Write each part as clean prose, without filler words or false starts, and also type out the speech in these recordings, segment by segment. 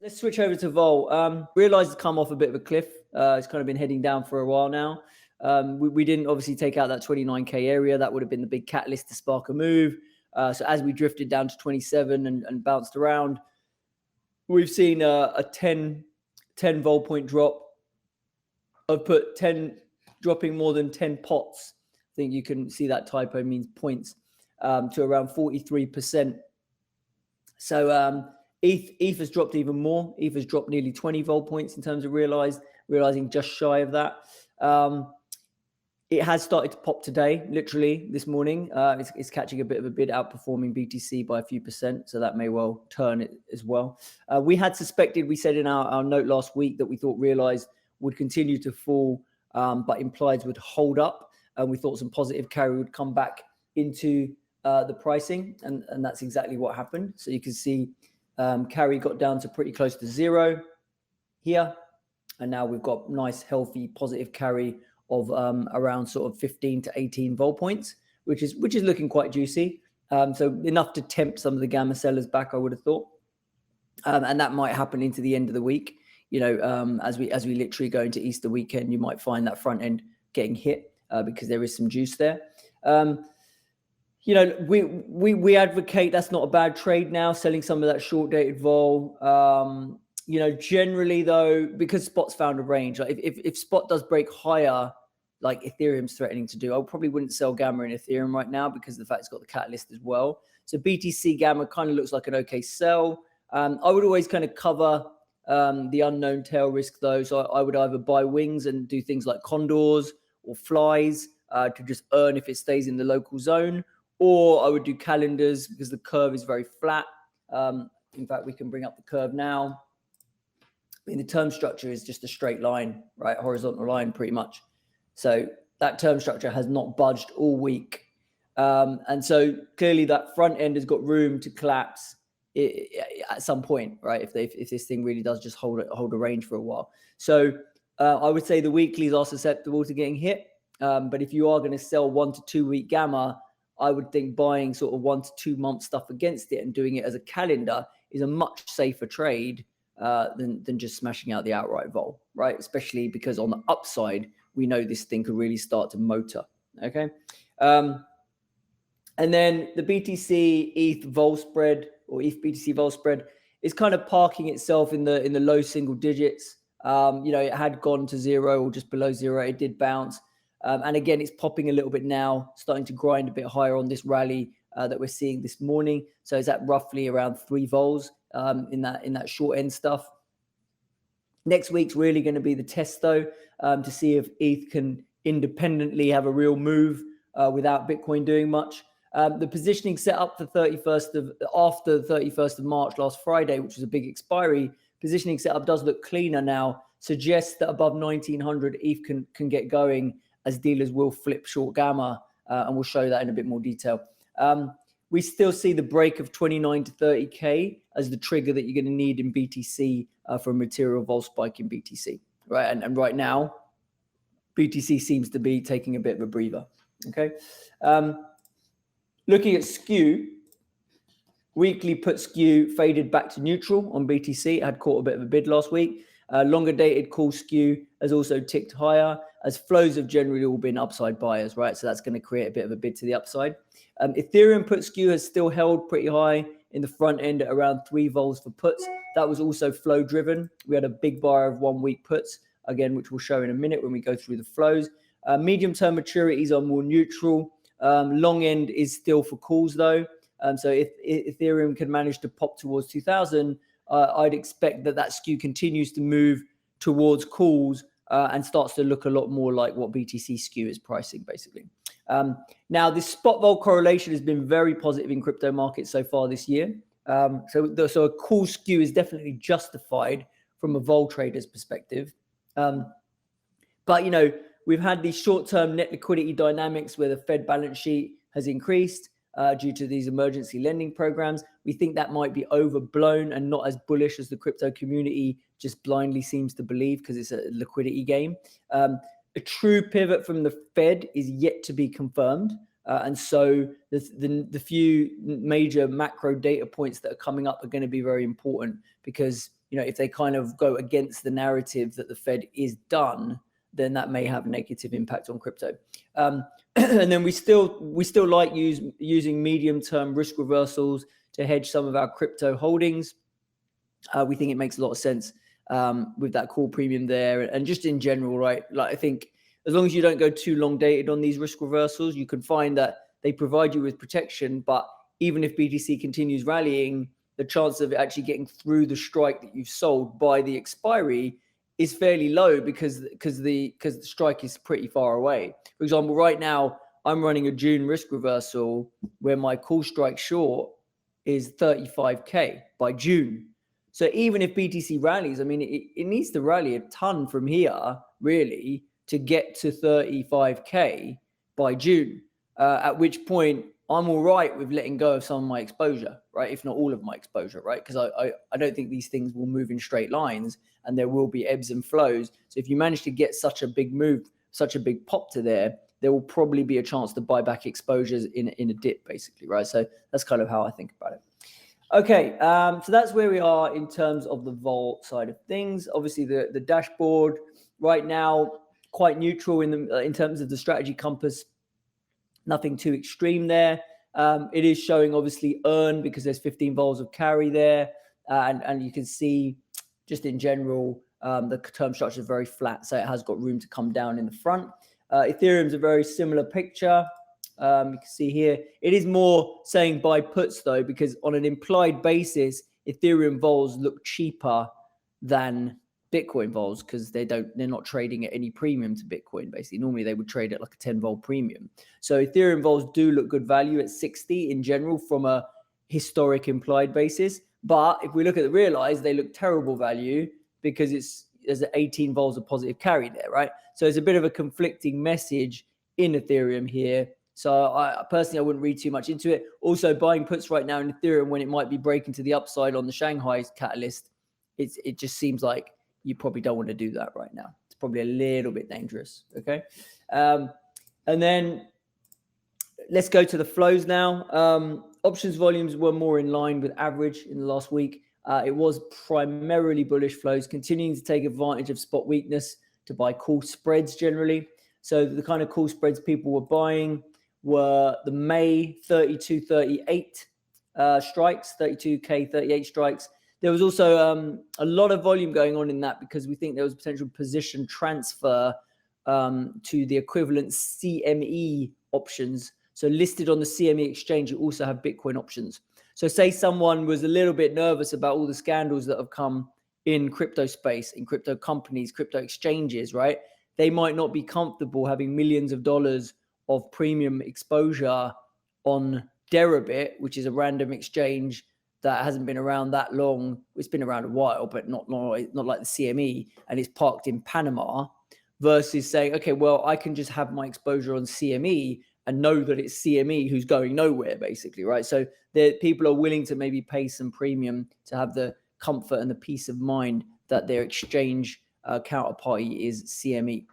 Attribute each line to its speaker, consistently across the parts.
Speaker 1: Let's switch over to Vol. Realize it's come off a bit of a cliff. It's kind of been heading down for a while now. We didn't obviously take out that 29K area. That would have been the big catalyst to spark a move. So as we drifted down to 27 and bounced around, we've seen a 10 vol point drop. I've put 10 dropping more than 10 pots. I think you can see that typo means points, to around 43%. So ETH has dropped even more. ETH has dropped nearly 20 vol points in terms of realizing just shy of that. It has started to pop today, literally this morning. It's catching a bit of a bid, outperforming BTC by a few percent. So that may well turn it as well. We had suspected, we said in our note last week that we thought realized would continue to fall, but implieds would hold up. And we thought some positive carry would come back into the pricing. And that's exactly what happened. So you can see carry got down to pretty close to zero here. And now we've got nice, healthy, positive carry of around sort of 15 to 18 vol points, which is looking quite juicy. So enough to tempt some of the gamma sellers back, I would have thought. And that might happen into the end of the week. You know, as we literally go into Easter weekend, you might find that front end getting hit because there is some juice there. You know, we advocate that's not a bad trade now, selling some of that short dated vol. You know, generally though, because spot's found a range, like if spot does break higher, like Ethereum's threatening to do, I probably wouldn't sell gamma in Ethereum right now because of the fact it's got the catalyst as well. So BTC gamma kind of looks like an okay sell. I would always kind of cover the unknown tail risk though. So I would either buy wings and do things like condors or flies to just earn if it stays in the local zone, or I would do calendars because the curve is very flat. In fact, we can bring up the curve now. I mean, the term structure is just a straight line, right? Horizontal line pretty much. So that term structure has not budged all week. And so clearly that front end has got room to collapse at some point, right? If this thing really does just hold a range for a while. So I would say the weeklies are susceptible to getting hit. But if you are going to sell 1 to 2 week gamma, I would think buying sort of 1 to 2 month stuff against it and doing it as a calendar is a much safer trade than just smashing out the outright vol, right? Especially because on the upside, we know this thing could really start to motor, okay? And then the BTC ETH vol spread or ETH BTC vol spread is kind of parking itself in the low single digits. You know, it had gone to zero or just below zero. It did bounce. And again, it's popping a little bit now, starting to grind a bit higher on this rally that we're seeing this morning. So it's at roughly around 3 vols in that short end stuff. Next week's really going to be the test though, to see if ETH can independently have a real move without Bitcoin doing much. The positioning set up for after the 31st of March last Friday, which was a big expiry, positioning setup does look cleaner now, suggests that above 1900 ETH can get going as dealers will flip short gamma, and we'll show that in a bit more detail. We still see the break of 29 to 30K as the trigger that you're going to need in BTC for a material vol spike in BTC, right? And right now, BTC seems to be taking a bit of a breather, okay? Looking at SKEW, weekly put SKEW faded back to neutral on BTC. It had caught a bit of a bid last week. Longer dated call SKEW has also ticked higher as flows have generally all been upside buyers, right? So that's going to create a bit of a bid to the upside. Ethereum put SKEW has still held pretty high in the front end at around 3 vols for puts. That was also flow driven. We had a big buyer of 1 week puts, again, which we'll show in a minute when we go through the flows. Medium term maturities are more neutral. Long end is still for calls though. So if Ethereum can manage to pop towards 2000, I'd expect that SKEW continues to move towards calls and starts to look a lot more like what BTC SKEW is pricing, basically. Now, this spot vol correlation has been very positive in crypto markets so far this year. So a call SKEW is definitely justified from a vol trader's perspective. But, you know, we've had these short-term net liquidity dynamics where the Fed balance sheet has increased due to these emergency lending programs. We think that might be overblown and not as bullish as the crypto community just blindly seems to believe because it's a liquidity game. A true pivot from the Fed is yet to be confirmed, And so the few major macro data points that are coming up are going to be very important, because, you know, if they kind of go against the narrative that the Fed is done, then that may have a negative impact on crypto. And then we still like using medium-term risk reversals to hedge some of our crypto holdings. We think it makes a lot of sense with that call premium there, and just in general, right? Like, I think as long as you don't go too long dated on these risk reversals, you can find that they provide you with protection. But even if BTC continues rallying, the chance of it actually getting through the strike that you've sold by the expiry is fairly low, because the strike is pretty far away. For example, right now I'm running a June risk reversal where my call strike short is 35k by June. So even if BTC rallies, I mean, it needs to rally a ton from here, really, to get to 35k by June, at which point I'm all right with letting go of some of my exposure, right? If not all of my exposure, right? Because I don't think these things will move in straight lines, and there will be ebbs and flows. So if you manage to get such a big move, such a big pop to there will probably be a chance to buy back exposures in a dip, basically, right? So that's kind of how I think about it. Okay, so that's where we are in terms of the vol side of things. Obviously, the dashboard right now quite neutral in terms of the strategy compass. Nothing too extreme there. It is showing obviously earn, because there's 15 vols of carry there, and you can see just in general the term structure is very flat, so it has got room to come down in the front. Ethereum's a very similar picture. You can see here, it is more saying buy puts though, because on an implied basis, Ethereum vols look cheaper than Bitcoin vols, because they're not trading at any premium to Bitcoin. Basically, normally they would trade at like a 10 vol premium. So Ethereum vols do look good value at 60 in general from a historic implied basis. But if we look at the realized, they look terrible value, because there's 18 vols of positive carry there, right? So it's a bit of a conflicting message in Ethereum here. So I personally wouldn't read too much into it. Also, buying puts right now in Ethereum when it might be breaking to the upside on the Shanghai catalyst, it just seems like you probably don't want to do that right now. It's probably a little bit dangerous. Okay. And then let's go to the flows now. Options volumes were more in line with average in the last week. It was primarily bullish flows, continuing to take advantage of spot weakness to buy call spreads generally. So the kind of call spreads people were buying were the May 3238 strikes, 32K 38 strikes. There was also a lot of volume going on in that, because we think there was potential position transfer to the equivalent CME options. So listed on the CME exchange, you also have Bitcoin options. So say someone was a little bit nervous about all the scandals that have come in crypto space, in crypto companies, crypto exchanges, right? They might not be comfortable having millions of dollars of premium exposure on Deribit, which is a random exchange that hasn't been around that long. It's been around a while, but not like the CME, and it's parked in Panama, versus saying, okay, well, I can just have my exposure on CME and know that it's CME who's going nowhere, basically, right? So people are willing to maybe pay some premium to have the comfort and the peace of mind that their exchange counterparty is CME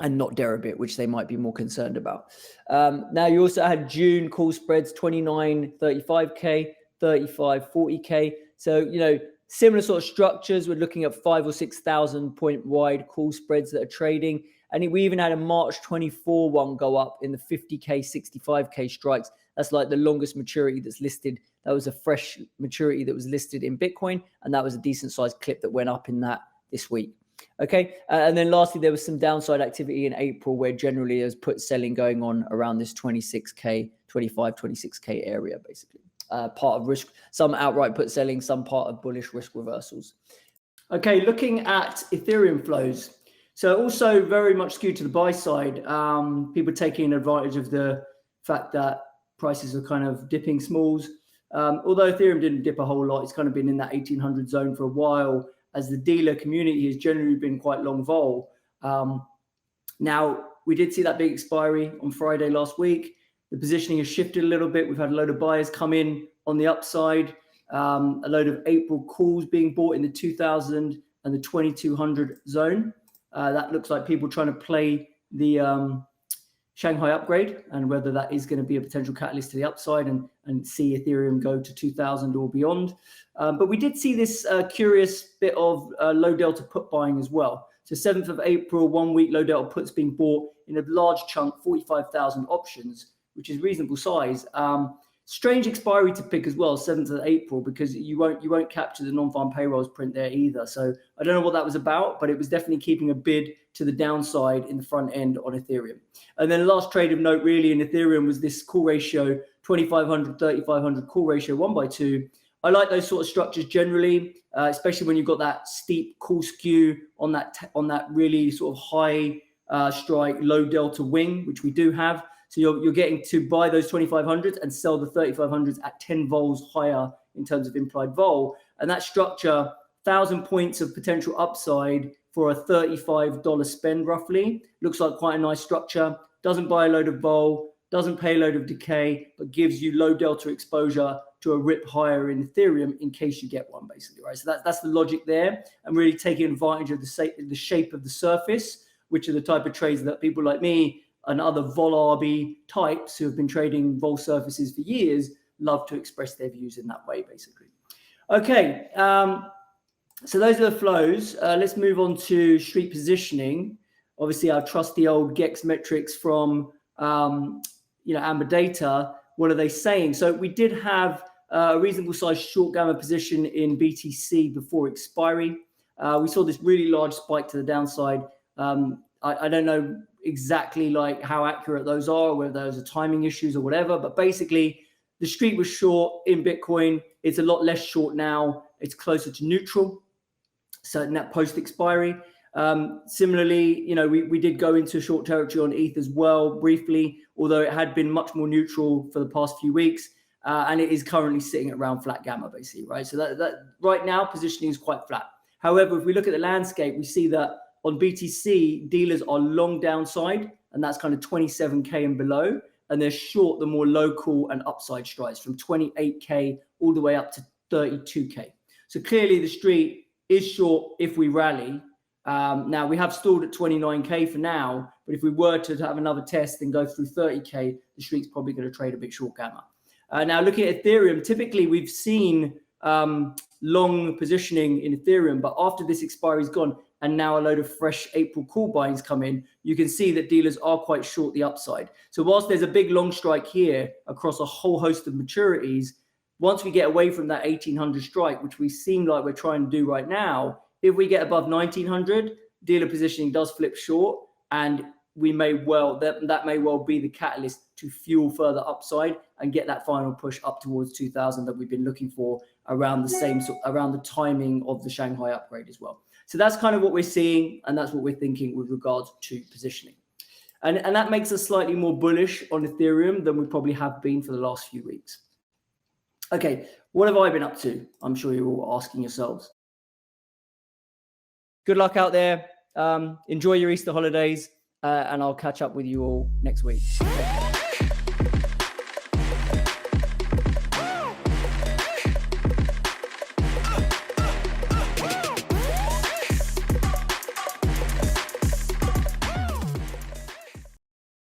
Speaker 1: and not Deribit, which they might be more concerned about. Now, you also had June call spreads, 29, 35K, 35, 40K. So, you know, similar sort of structures. We're looking at 5,000 or 6,000 point wide call spreads that are trading. And we even had a March 24 one go up in the 50K, 65K strikes. That's like the longest maturity that's listed. That was a fresh maturity that was listed in Bitcoin. And that was a decent sized clip that went up in that this week. Okay. And then lastly, there was some downside activity in April, where generally there's put selling going on around this 26K, 25, 26K area, basically. Part of risk, some outright put selling, some part of bullish risk reversals. Okay, looking at Ethereum flows. So also very much skewed to the buy side. People taking advantage of the fact that prices are kind of dipping smalls. Although Ethereum didn't dip a whole lot, it's kind of been in that 1800 zone for a while, as the dealer community has generally been quite long vol. Now, we did see that big expiry on Friday last week. The positioning has shifted a little bit. We've had a load of buyers come in on the upside, a load of April calls being bought in the 2000 and the 2200 zone. That looks like people trying to play the Shanghai upgrade and whether that is going to be a potential catalyst to the upside and see Ethereum go to 2000 or beyond. But we did see this curious bit of low delta put buying as well. So 7th of April, 1 week low delta puts being bought in a large chunk, 45,000 options, which is reasonable size. Strange expiry to pick as well, 7th of April, because you won't capture the non-farm payrolls print there either. So I don't know what that was about, but it was definitely keeping a bid to the downside in the front end on Ethereum. And then last trade of note really in Ethereum was this call ratio, 2,500, 3,500 call ratio, 1/2. I like those sort of structures generally, especially when you've got that steep call skew on that really sort of high strike, low delta wing, which we do have. So you're getting to buy those 2,500s and sell the 3,500s at 10 vols higher in terms of implied vol. And that structure, 1,000 points of potential upside for a $35 spend roughly, looks like quite a nice structure. Doesn't buy a load of vol, doesn't pay a load of decay, but gives you low delta exposure to a rip higher in Ethereum in case you get one, basically, right? So that's the logic there, and really taking advantage of the shape of the surface, which are the type of trades that people like me and other vol RB types who have been trading vol surfaces for years love to express their views in that way, basically. Okay, so those are the flows. Let's move on to street positioning. Obviously, our trusty old GEX metrics from Amberdata. What are they saying? So we did have a reasonable sized short gamma position in BTC before expiry. We saw this really large spike to the downside. I don't know exactly like how accurate those are, whether those are timing issues or whatever, but basically the street was short in Bitcoin. It's a lot less short now. It's closer to neutral. So net post expiry. Similarly, we did go into short territory on ETH as well briefly, although it had been much more neutral for the past few weeks. And it is currently sitting at around flat gamma, basically, right? So that right now positioning is quite flat. However, if we look at the landscape, we see that on BTC, dealers are long downside, and that's kind of 27K and below, and they're short the more local and upside strikes from 28K all the way up to 32K. So clearly the street is short if we rally. Now we have stalled at 29K for now, but if we were to have another test and go through 30K, the street's probably going to trade a bit short gamma. Now looking at Ethereum, typically we've seen long positioning in Ethereum, but after this expiry is gone and now a load of fresh April call buyings come in, you can see that dealers are quite short the upside. So whilst there's a big long strike here across a whole host of maturities, once we get away from that 1,800 strike, which we seem like we're trying to do right now, if we get above 1,900, dealer positioning does flip short, and we may well that may well be the catalyst to fuel further upside and get that final push up towards 2,000 that we've been looking for around the timing of the Shanghai upgrade as well. So that's kind of what we're seeing, and that's what we're thinking with regards to positioning. And that makes us slightly more bullish on Ethereum than we probably have been for the last few weeks. Okay, what have I been up to? I'm sure you're all asking yourselves. Good luck out there. Enjoy your Easter holidays, and I'll catch up with you all next week.